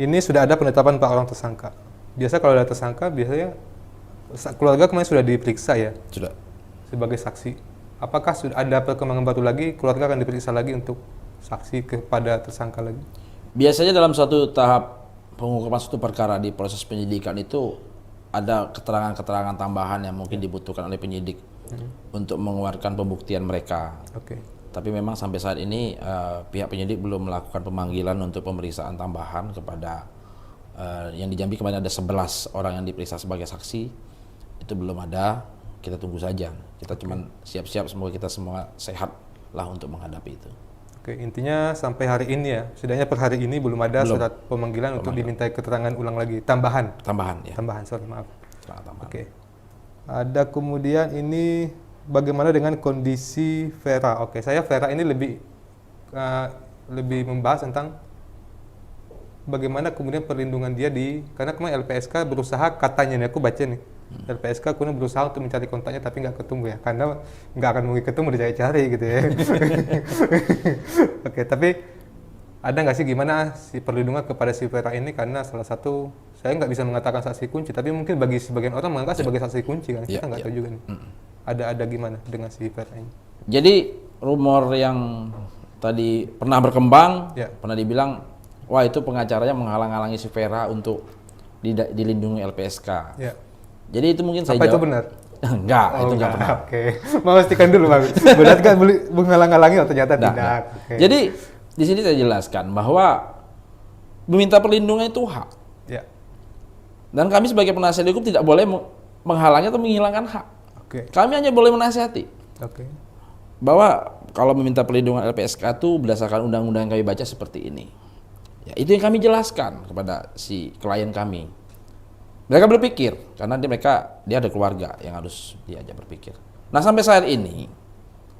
ini sudah ada penetapan 4 orang tersangka. Biasa kalau ada tersangka, biasanya keluarga kemarin sudah diperiksa ya? Sudah. Sebagai saksi. Apakah sudah ada perkembangan baru lagi, keluarga akan diperiksa lagi untuk saksi kepada tersangka lagi? Biasanya dalam suatu tahap pengungkapan suatu perkara di proses penyidikan itu ada keterangan-keterangan tambahan yang mungkin dibutuhkan oleh penyidik untuk mengeluarkan pembuktian mereka. Oke. Tapi memang sampai saat ini pihak penyidik belum melakukan pemanggilan untuk pemeriksaan tambahan kepada yang di Jambi. Kemarin ada 11 orang yang diperiksa sebagai saksi, itu belum ada. Kita tunggu saja. Kita cuman siap-siap, semoga kita semua sehat lah untuk menghadapi itu. Oke, intinya sampai hari ini ya, setidaknya per hari ini belum ada surat pemanggilan untuk dimintai keterangan ulang lagi, tambahan. Tambahan ya. Tambahan, sorry, maaf. Tambahan. Oke. Ada kemudian ini bagaimana dengan kondisi Vera? Oke, saya Vera ini lebih membahas tentang bagaimana kemudian perlindungan dia karena kemarin LPSK berusaha, katanya nih aku baca nih, LPSK kemudian berusaha untuk mencari kontaknya tapi nggak ketemu ya, karena nggak akan mungkin ketemu, dicari-cari gitu ya. Oke, tapi ada nggak sih gimana si perlindungan kepada si Vera ini, karena salah satu, saya nggak bisa mengatakan saksi kunci, tapi mungkin bagi sebagian orang menganggap sebagai saksi kunci kan, kita nggak tahu juga nih. Ada gimana dengan si Vera ini? Jadi rumor yang tadi pernah berkembang, pernah dibilang, wah itu pengacaranya menghalang-halangi si Vera untuk dilindungi LPSK. Ya. Jadi itu mungkin saya apa jawab. itu benar? Enggak, itu enggak pernah. Oke, memastikan dulu Bang. Benar kan menghalang-halangi atau ternyata tidak? Okay. Jadi di sini saya jelaskan bahwa meminta perlindungan itu hak. Ya. Dan kami sebagai penasihat hukum tidak boleh menghalangi atau menghilangkan hak. Oke. Kami hanya boleh menasihati. Oke. Bahwa kalau meminta perlindungan LPSK itu berdasarkan undang-undang yang kami baca seperti ini. Ya, itu yang kami jelaskan kepada si klien kami. Mereka berpikir, karena dia ada keluarga yang harus diajak berpikir. Nah sampai saat ini,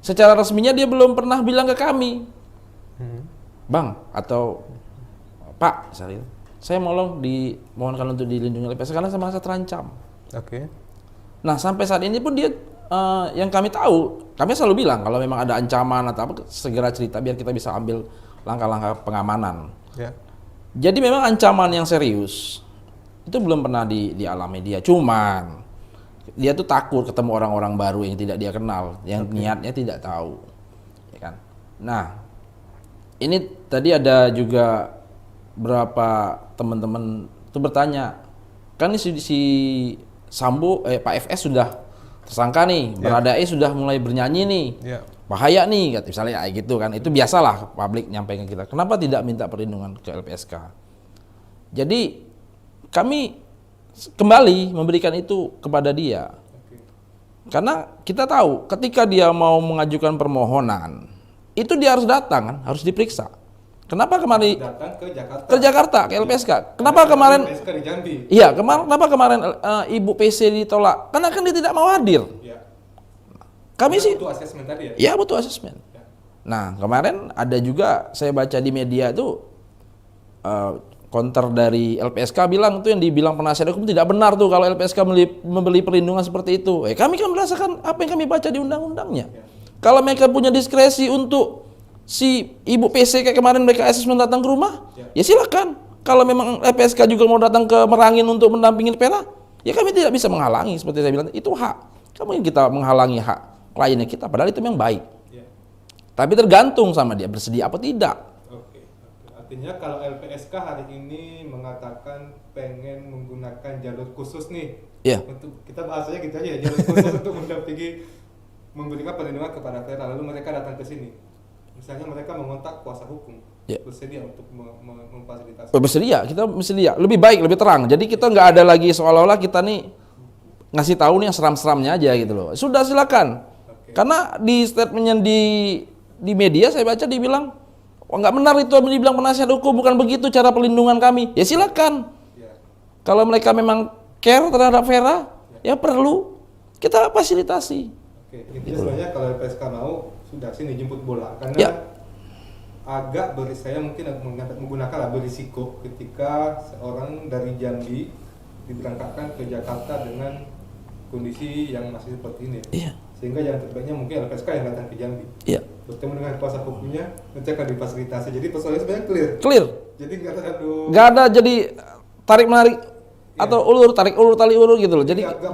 secara resminya dia belum pernah bilang ke kami, Bang atau Pak, misalnya, saya dimohonkan untuk dilindungi LPSK karena saya merasa terancam. Oke. Nah sampai saat ini pun dia, yang kami tahu, kami selalu bilang kalau memang ada ancaman atau apa, segera cerita biar kita bisa ambil langkah-langkah pengamanan. Ya. Jadi memang ancaman yang serius itu belum pernah dialami dia. Cuman dia tuh takut ketemu orang-orang baru yang tidak dia kenal, yang niatnya tidak tahu, ya kan. Nah, ini tadi ada juga berapa teman-teman itu bertanya, kan ini si Sambo, Pak FS sudah tersangka nih, Baradae sudah mulai bernyanyi nih, bahaya nih, misalnya gitu kan. Itu biasalah publik nyampaikan kita. Kenapa tidak minta perlindungan ke LPSK? Jadi kami kembali memberikan itu kepada dia. Karena kita tahu ketika dia mau mengajukan permohonan, itu dia harus datang kan, harus diperiksa. Kenapa kemarin datang ke Jakarta, ke LPSK? Kenapa kemarin LPSK di Jambi? Iya, kenapa kemarin Ibu PC ditolak? Karena kan dia tidak mau hadir. Ya. Kami sih butuh asesmen tadi ya? Iya, butuh asesmen. Nah, kemarin ada juga saya baca di media itu counter dari LPSK bilang itu yang dibilang penasihat hukum tidak benar tuh kalau LPSK membeli perlindungan seperti itu. Kami kan merasakan apa yang kami baca di undang-undangnya. Kalau mereka punya diskresi untuk si Ibu PC kayak kemarin mereka asesmen datang ke rumah, ya silakan. Kalau memang LPSK juga mau datang ke Merangin untuk mendampingi Vera, ya kami tidak bisa menghalangi. Seperti saya bilang, itu hak. Kamu yang kita menghalangi hak kliennya kita, padahal itu memang baik. Tapi tergantung sama dia bersedia apa tidak. Artinya kalau LPSK hari ini mengatakan pengen menggunakan jalur khusus nih, untuk kita bahasanya gitu aja ya, jalur khusus untuk mendampingi, memberikan perlindungan kepada Vera, lalu mereka datang ke sini, misalnya mereka mengontak kuasa hukum, bersedia untuk memfasilitasi. Bersedia, kita bersedia, lebih baik, lebih terang. Jadi kita nggak ada lagi seolah-olah kita nih ngasih tahu nih yang seram-seramnya aja gitu loh. Sudah silakan. Karena di statementnya di media saya baca dibilang, nggak benar itu dibilang penasihat hukum, bukan begitu cara pelindungan kami. Ya silakan. Kalau mereka memang care terhadap Vera, ya perlu kita fasilitasi. Intinya sebenarnya kalau LPSK mau, sudah sini jemput bola. Karena agak saya mungkin menggunakan berisiko ketika seorang dari Jambi diberangkatkan ke Jakarta dengan kondisi yang masih seperti ini. Sehingga yang terbaiknya mungkin LPSK yang datang ke Jambi. bertemu dengan kuasa hukumnya, nanti akan difasilitasi. Jadi persoalannya sebenarnya clear. Clear. Jadi nggak ada jadi tarik menarik atau tarik ulur tali ulur gitu loh. Jadi nggak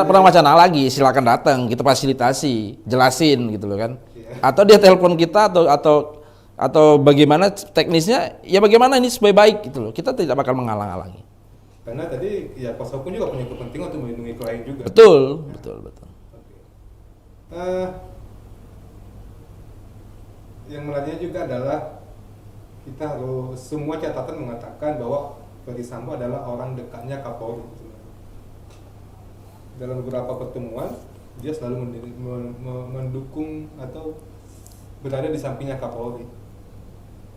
pernah wacana lagi. Silakan datang, kita fasilitasi, jelasin gitu loh kan. Iya. Atau dia telepon kita atau bagaimana teknisnya, ya bagaimana ini supaya baik gitu loh. Kita tidak bakal menghalang-halangi. Karena tadi ya kuasa hukum juga punya kepentingan untuk melindungi klien juga. Betul. Yang menariknya juga adalah kita harus, semua catatan mengatakan bahwa Ferdy Sambo adalah orang dekatnya Kapolri. Dalam beberapa pertemuan dia selalu mendukung atau berada di sampingnya Kapolri,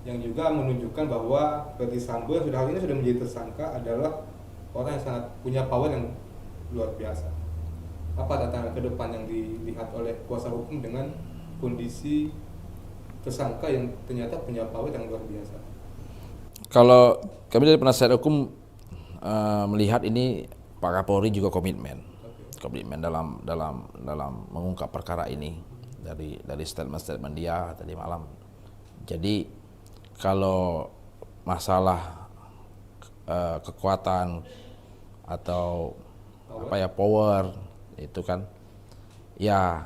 yang juga menunjukkan bahwa Ferdy Sambo yang hari ini sudah menjadi tersangka adalah orang yang sangat punya power yang luar biasa. Apa tantangan ke depan yang dilihat oleh kuasa hukum dengan kondisi tersangka yang ternyata punya power yang luar biasa? Kalau kami dari penasihat hukum melihat ini Pak Kapolri juga komitmen dalam mengungkap perkara ini dari statement dia tadi malam. Jadi kalau masalah kekuatan atau power itu kan ya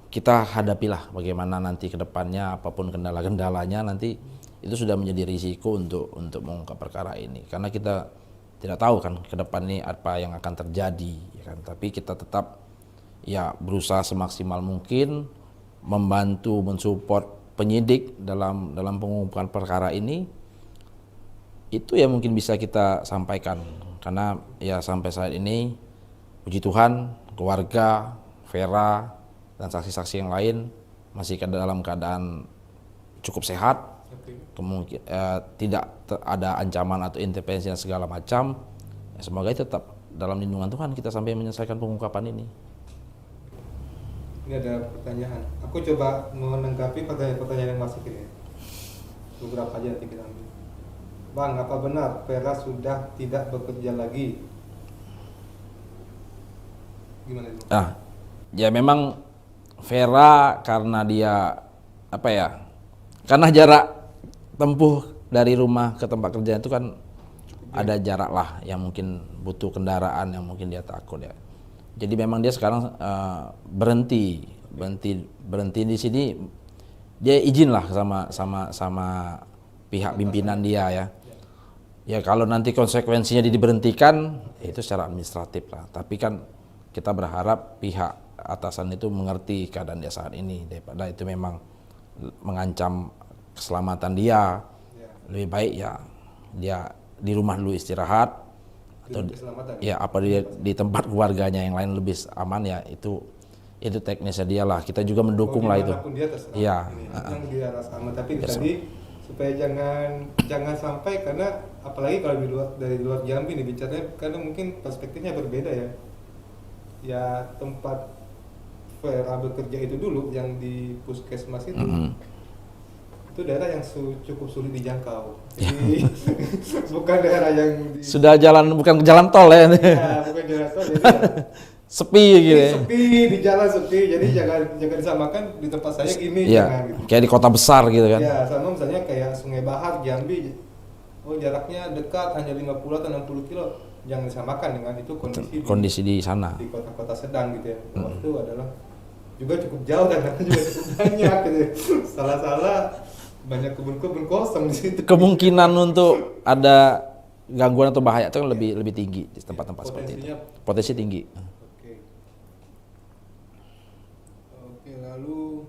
kita hadapilah bagaimana nanti ke depannya, apapun kendala-kendalanya nanti itu sudah menjadi risiko untuk mengungkap perkara ini, karena kita tidak tahu kan ke depan ini apa yang akan terjadi ya kan. Tapi kita tetap ya berusaha semaksimal mungkin membantu mensupport penyidik dalam pengungkapan perkara ini. Itu yang mungkin bisa kita sampaikan, karena ya sampai saat ini puji Tuhan keluarga Vera dan saksi-saksi yang lain masih dalam keadaan cukup sehat. Kemungkinan tidak ada ancaman atau intervensi dan segala macam. Ya, semoga itu tetap dalam lindungan Tuhan kita sampai menyelesaikan pengungkapan ini. Ini ada pertanyaan. Aku coba menanggapi pertanyaan yang masuk ini. Beberapa aja nanti kita ambil. Bang, apa benar Vera sudah tidak bekerja lagi? Gimana itu? Ya memang Vera karena dia karena jarak tempuh dari rumah ke tempat kerja itu kan ada jarak lah yang mungkin butuh kendaraan yang mungkin dia takut ya. Jadi memang dia sekarang berhenti di sini. Dia izin lah sama pihak pimpinan dia ya. Ya kalau nanti konsekuensinya diberhentikan itu secara administratif lah. Tapi kan kita berharap pihak atasan itu mengerti keadaan dia saat ini, daripada itu memang mengancam keselamatan dia. Lebih baik ya dia di rumah dulu istirahat, atau dia di tempat keluarganya yang lain lebih aman ya. Itu teknisnya dia lah, kita juga mendukung lah itu. Iya. Yang dia rasa aman, tapi tadi supaya jangan sampai, karena apalagi kalau dari luar Jambi nih bicaranya, karena mungkin perspektifnya berbeda ya. Ya tempat Vera bekerja itu dulu yang di puskesmas itu, itu daerah yang cukup sulit dijangkau. Jadi bukan daerah yang sudah bukan jalan tol ya. Ya bukan jalan tol, jadi sepi gitu. Sepi di jalan sepi, jadi jangan disamakan di tempat saya gini, ya, jangan gitu. Kayak di kota besar gitu kan. Ya sama misalnya kayak Sungai Bahar, Jambi, jaraknya dekat hanya 50 atau 60 kilo. Jangan disamakan dengan itu kondisi di sana. Di kota-kota sedang gitu ya. Itu adalah juga cukup jauh dan juga cukup banyak gitu. Salah-salah banyak kebun-kebun kosong di situ. Kemungkinan untuk ada gangguan atau bahaya itu kan lebih tinggi di tempat-tempat seperti itu. Potensi tinggi. Oke, lalu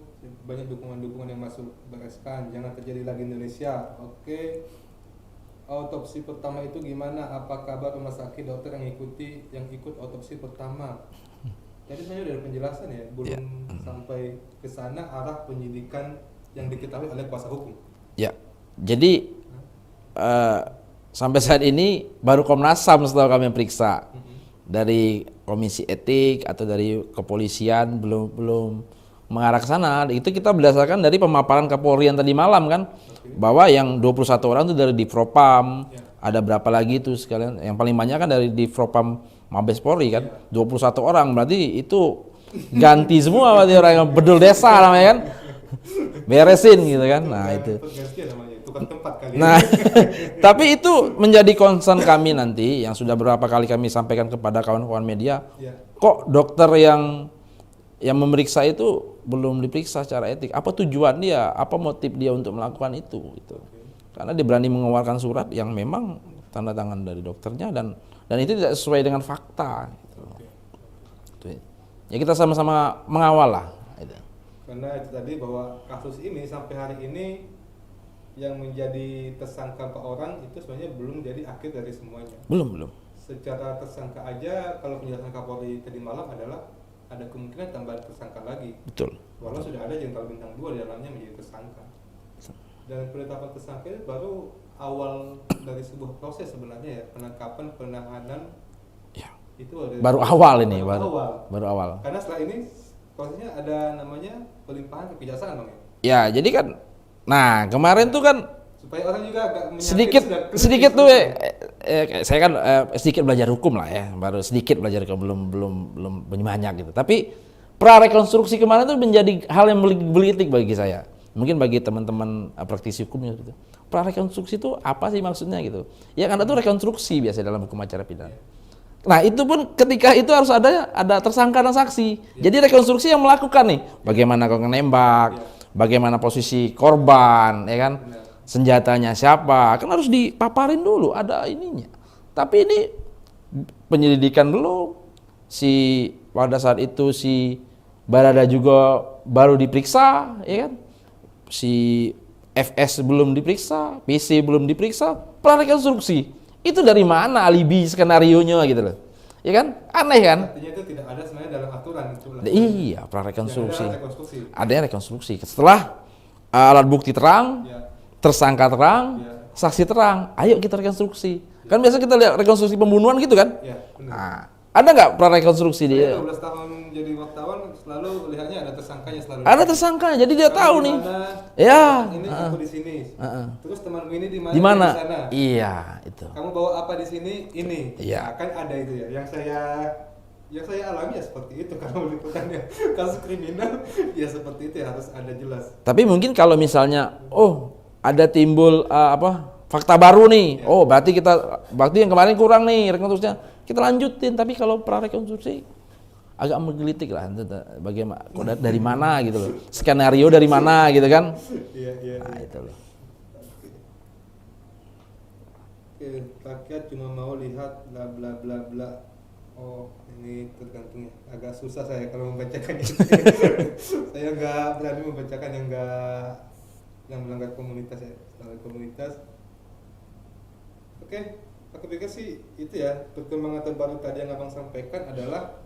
banyak dukungan-dukungan yang masuk bereskan, jangan terjadi lagi Indonesia. Oke. Autopsi pertama itu gimana? Apa kabar rumah sakit, dokter yang ikut autopsi pertama? Jadi sebenarnya udah ada penjelasan ya, belum sampai ke sana arah penyidikan yang diketahui oleh kuasa hukum. Ya, jadi sampai saat ini baru Komnas HAM setelah kami periksa. Dari komisi etik atau dari kepolisian belum mengarah ke sana. Itu kita berdasarkan dari pemaparan Kapolri yang tadi malam kan, bahwa yang 21 orang itu dari Divpropam, ada berapa lagi itu sekalian, yang paling banyak kan dari Divpropam Mabes Polri kan, 21 orang, berarti itu ganti semua berarti orang yang bedul desa namanya kan. beresin gitu kan. Nah itu. Tukang tempat kali. Nah, tapi itu menjadi concern kami nanti yang sudah beberapa kali kami sampaikan kepada kawan-kawan media. Ya. Kok dokter yang memeriksa itu belum diperiksa secara etik? Apa tujuan dia? Apa motif dia untuk melakukan itu? Gitu. Karena dia berani mengeluarkan surat yang memang tanda tangan dari dokternya dan itu tidak sesuai dengan fakta. Gitu. Ya kita sama-sama mengawal lah. Gitu. Karena itu tadi bahwa kasus ini sampai hari ini yang menjadi tersangka Pak orang itu sebenarnya belum jadi akhir dari semuanya. Belum. Secara tersangka aja kalau penjelasan Kapolri tadi malam adalah ada kemungkinan tambahan tersangka lagi. Betul. Walau sudah ada jenderal bintang 2 di dalamnya menjadi tersangka. Dan penetapan tersangka itu baru awal dari sebuah proses sebenarnya ya, penangkapan, penahanan. Ya. Itu baru awal ini, baru awal. Karena setelah ini prosesnya ada namanya pelimpahan ke kejaksaan dong ya. Ya, jadi kan nah, kemarin tuh kan supaya orang juga agak sedikit tuh saya kan sedikit belajar hukum lah ya, baru sedikit belajar hukum, belum banyak gitu. Tapi pra rekonstruksi kemarin tuh menjadi hal yang bergelitik bagi saya. Mungkin bagi teman-teman praktisi hukumnya gitu. Pra rekonstruksi itu apa sih maksudnya gitu? Ya kan itu rekonstruksi biasa dalam hukum acara pidana. Nah, itu pun ketika itu harus ada tersangka dan saksi. Jadi rekonstruksi yang melakukan nih, bagaimana kau nembak, bagaimana posisi korban, ya kan? Senjatanya siapa? Kan harus dipaparin dulu, ada ininya. Tapi ini penyelidikan belum. Pada saat itu si Barada juga baru diperiksa, ya kan? Si FS belum diperiksa, PC belum diperiksa, prarekonstruksi. Itu dari mana alibi skenarionya gitu loh. Ya kan? Aneh kan? Artinya itu tidak ada sebenarnya dalam aturan itu. Iya, prarekonstruksi. Ada rekonstruksi. Setelah alat bukti terang, tersangka terang, saksi terang, ayo kita rekonstruksi. Kan biasa kita lihat rekonstruksi pembunuhan gitu kan? Iya, benar. Nah, ada nggak prarekonstruksi dia? 12 tahun jadi wartawan selalu lihatnya ada tersangkanya selalu. Ada tersangkanya, jadi dia tahu nih. Ya. Ini aku di sini. Terus temanmu ini di mana? Di mana? Di sana. Iya, itu. Kamu bawa apa di sini? Ini. Iya. Nah, kan ada itu ya. Yang saya alami ya seperti itu kalau liputannya kasus kriminal ya seperti itu ya, harus ada jelas. Tapi mungkin kalau misalnya ada timbul fakta baru nih. Ya. Berarti yang kemarin kurang nih rekonstruksinya. Kita lanjutin, tapi kalau prarekonstruksi agak menggelitik lah, bagaimana dari mana gitu loh, skenario dari mana gitu kan? Iya. Nah itu loh. Oke, rakyat cuma mau lihat bla bla bla bla. Oh, ini tergantung ya. Agak susah saya kalau membacakannya. Saya nggak berani membacakan yang melanggar komunitas ya, melanggar komunitas. Oke. Aku pikir sih itu ya, perkembangan terbaru tadi yang abang sampaikan adalah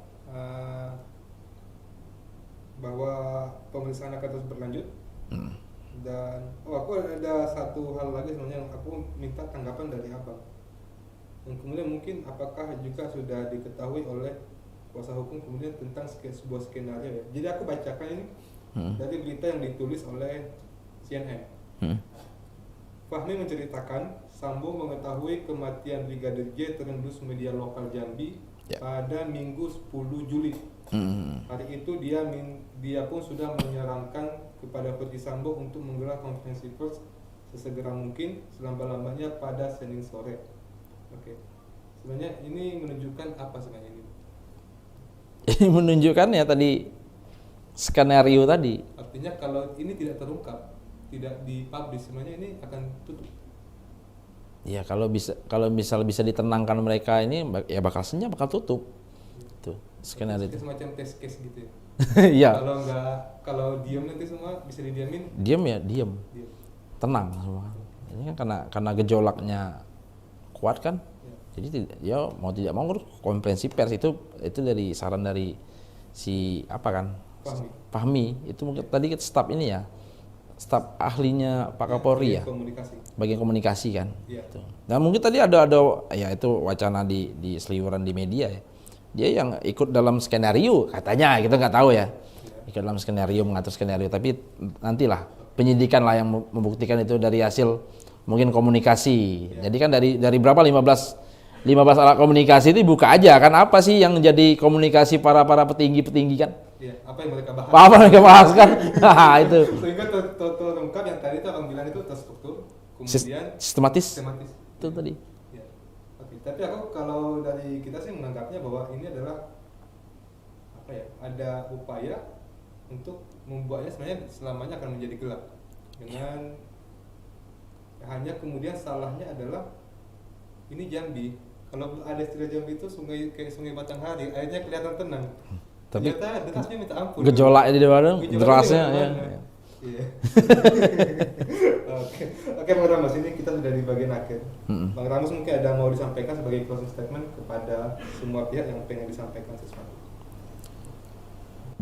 bahwa pemeriksaan akan terus berlanjut. Dan aku ada satu hal lagi sebenarnya yang aku minta tanggapan dari abang. Yang kemudian mungkin apakah juga sudah diketahui oleh kuasa hukum kemudian tentang sebuah skenario ya. Jadi aku bacakan ini dari berita yang ditulis oleh CNN. Fahmi menceritakan Sambo mengetahui kematian Brigadir J terendus media lokal Jambi pada Minggu 10 Juli. Hari itu dia pun sudah menyarankan kepada Ferdi Sambo untuk menggelar konferensi pers sesegera mungkin selambat-lambatnya pada Senin sore. Oke. Sebenarnya ini menunjukkan apa sebenarnya ini? Ini menunjukkan ya tadi skenario tadi. Artinya kalau ini tidak terungkap, tidak dipublish, sebenarnya ini akan tutup. Ya kalau bisa ditenangkan mereka ini ya bakal tutup. Itu skenario itu. Semacam test case gitu ya. Iya. Kalau diam nanti semua bisa didiamin. Diam. Tenang semua. Ini kan karena gejolaknya kuat kan. Jadi ya mau tidak mau konferensi pers itu dari saran dari si Fahmi. Itu mungkin tadi staf ini ya. Staf ahlinya Pak Kapolri ya, bagian komunikasi kan. Ya. Nah mungkin tadi ada ya itu wacana di seliweran di media ya. Dia yang ikut dalam skenario katanya, kita nggak tahu ya. Ikut dalam skenario, mengatur skenario, tapi nantilah penyidikan lah yang membuktikan itu dari hasil mungkin komunikasi. Ya. Jadi kan dari berapa 15 15 alat komunikasi itu buka aja kan, apa sih yang jadi komunikasi para petinggi-petinggi kan? Iya, apa yang mereka bahas? Apa mereka bahas kan? Nah, itu. Sehingga terungkap yang tadi itu abang bilang itu terstruktur, kemudian sistematis. Itu Ya. tadi. Ya. Oke, tapi aku kalau dari kita sih menganggapnya bahwa ini adalah apa ya? Ada upaya untuk membuatnya sebenarnya selamanya akan menjadi gelap dengan hanya kemudian salahnya adalah ini Jambi. Kalau ada istilah Jambi itu sungai kayak sungai Batanghari, airnya kelihatan tenang. Tapi ternyata derasnya minta ampun. Gejolaknya di mana? Gejolaknya Derasnya di ya. mana-mana. Iya. Oke, Bang Ramos, ini kita sudah di bagian akhir. Bang Ramos mungkin ada mau disampaikan sebagai closing statement kepada semua pihak yang pengen disampaikan sesuatu.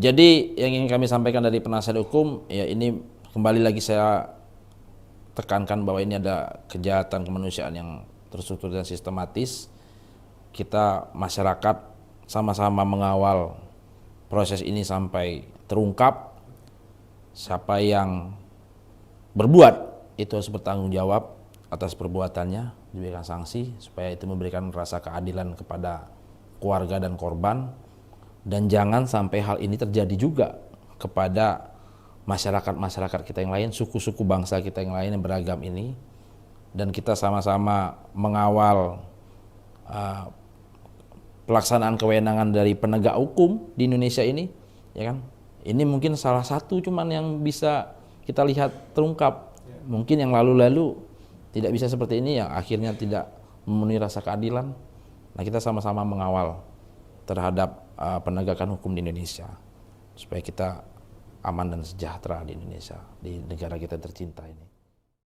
Jadi yang ingin kami sampaikan dari penasihat hukum, ya ini kembali lagi saya tekankan bahwa ini ada kejahatan kemanusiaan yang terstruktur dan sistematis. Kita masyarakat sama-sama mengawal proses ini sampai terungkap. Siapa yang berbuat itu harus bertanggung jawab atas perbuatannya, diberikan sanksi supaya itu memberikan rasa keadilan kepada keluarga dan korban. Dan jangan sampai hal ini terjadi juga kepada masyarakat kita yang lain, suku-suku bangsa kita yang lain yang beragam ini. Dan kita sama-sama mengawal pelaksanaan kewenangan dari penegak hukum di Indonesia ini, ya kan? Ini mungkin salah satu cuman yang bisa kita lihat terungkap. Mungkin yang lalu-lalu tidak bisa seperti ini, yang akhirnya tidak memenuhi rasa keadilan. Nah, kita sama-sama mengawal terhadap penegakan hukum di Indonesia supaya kita aman dan sejahtera di Indonesia, di negara kita tercinta ini.